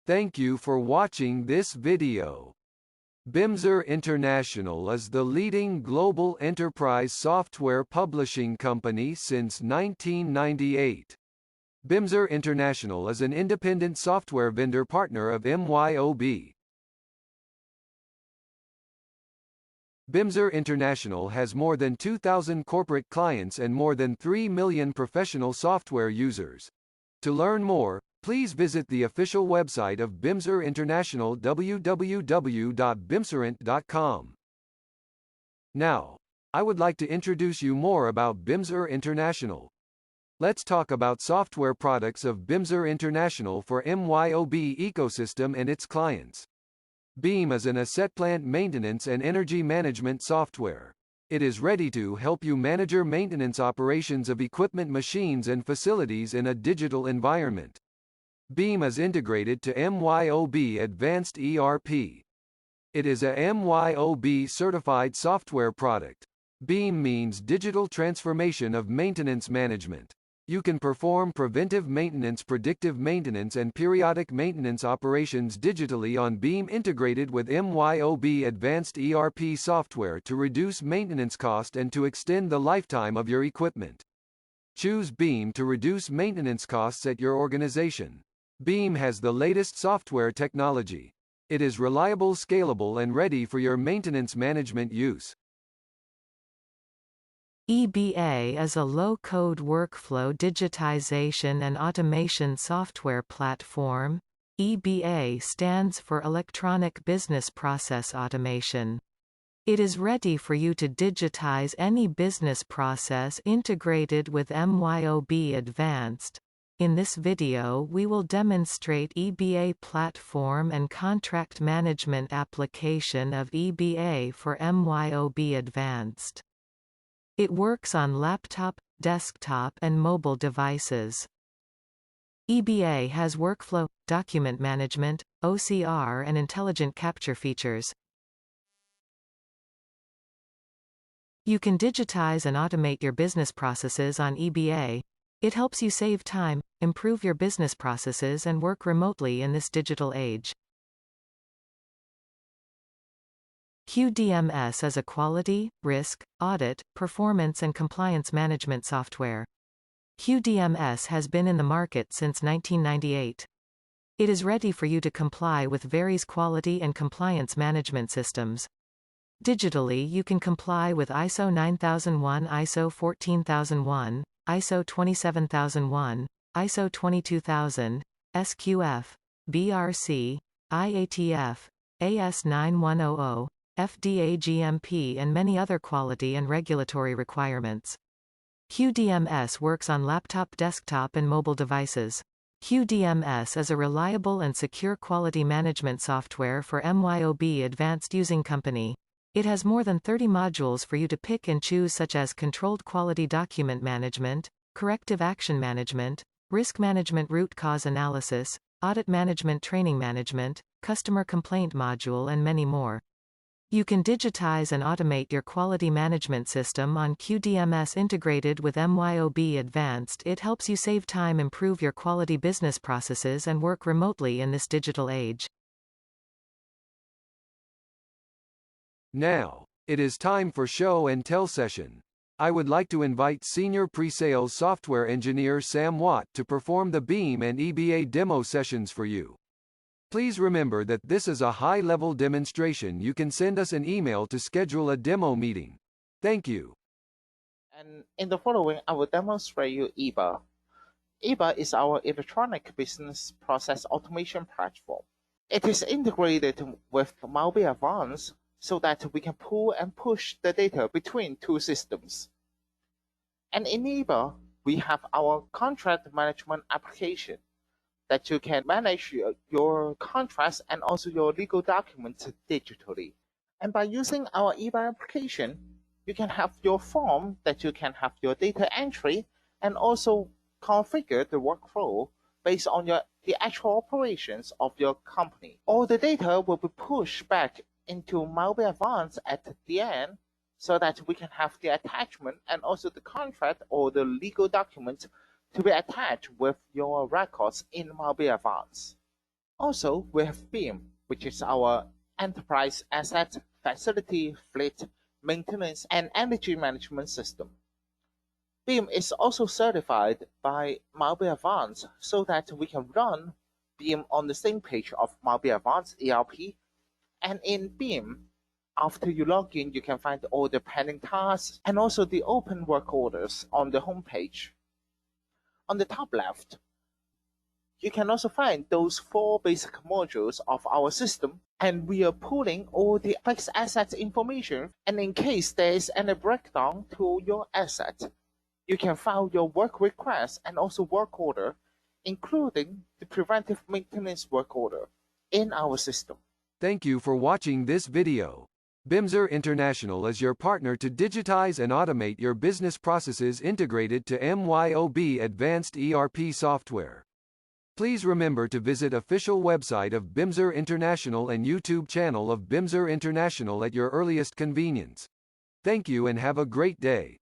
Thank you for watching this video. Bimser International is the leading global enterprise software publishing company since 1998. Bimser International is an independent software vendor partner of MYOB. Bimser International has more than 2,000 corporate clients and more than 3 million professional software users. To learn more, please visit the official website of Bimser International, www.bimserint.com. Now, I would like to introduce you more about Bimser International. Let's talk about software products of Bimser International for MYOB ecosystem and its clients. BEAM is an asset plant maintenance and energy management software. It is ready to help you manage your maintenance operations of equipment, machines, and facilities in a digital environment. BEAM is integrated to MYOB Advanced ERP. It is a MYOB certified software product. BEAM means Digital Transformation of Maintenance Management. You can perform preventive maintenance, predictive maintenance, and periodic maintenance operations digitally on BEAM, integrated with MYOB Advanced ERP software to reduce maintenance cost and to extend the lifetime of your equipment. Choose BEAM to reduce maintenance costs at your organization. BEAM has the latest software technology. It is reliable, scalable, and ready for your maintenance management use. EBA is a low-code workflow digitization and automation software platform. EBA stands for Electronic Business Process Automation. It is ready for you to digitize any business process integrated with MYOB Advanced. In this video we will demonstrate EBA platform and contract management application of EBA for MYOB Advanced. It works on laptop, desktop, and mobile devices. EBA has workflow, document management, OCR, and intelligent capture features. You can digitize and automate your business processes on EBA. It helps you save time, improve your business processes, and work remotely in this digital age. QDMS is a quality, risk, audit, performance, and compliance management software. QDMS has been in the market since 1998. It is ready for you to comply with various quality and compliance management systems. Digitally, you can comply with ISO 9001, ISO 14001, ISO 27001, ISO 22000, SQF, BRC, IATF, AS9100, FDA GMP, and many other quality and regulatory requirements. QDMS works on laptop, desktop, and mobile devices. QDMS is a reliable and secure quality management software for MYOB Advanced using company. It has more than 30 modules for you to pick and choose, such as controlled quality document management, corrective action management, risk management, root cause analysis, audit management, training management, customer complaint module, and many more. You can digitize and automate your quality management system on QDMS integrated with MYOB Advanced. It helps you save time, improve your quality business processes, and work remotely in this digital age. Now, it is time for show and tell session. I would like to invite Senior Pre-Sales Software Engineer Sam Watt to perform the BEAM and EBA demo sessions for you. Please remember that this is a high-level demonstration. You can send us an email to schedule a demo meeting. Thank you. And in the following, I will demonstrate you EBA. EBA is our electronic business process automation platform. It is integrated with MYOB Advanced so that we can pull and push the data between two systems. And in EBA, we have our contract management application that you can manage your contracts and also your legal documents digitally. And by using our EBA application, you can have your form that you can have your data entry and also configure the workflow based on the actual operations of your company. All the data will be pushed back into MYOB Advanced at the end so that we can have the attachment and also the contract or the legal documents to be attached with your records in MYOB Advanced. Also, we have BEAM, which is our Enterprise Asset, Facility, Fleet, Maintenance, and Energy Management System. BEAM is also certified by MYOB Advanced so that we can run BEAM on the same page of MYOB Advanced ERP. And in BEAM, after you log in, you can find all the pending tasks and also the open work orders on the home page. On the top left, you can also find those 4 basic modules of our system, and we are pulling all the fixed asset information, and in case there is any breakdown to your asset, you can file your work request and also work order, including the preventive maintenance work order in our system. Thank you for watching this video. Bimser International is your partner to digitize and automate your business processes integrated to MYOB Advanced ERP software. Please remember to visit official website of Bimser International and YouTube channel of Bimser International at your earliest convenience. Thank you and have a great day.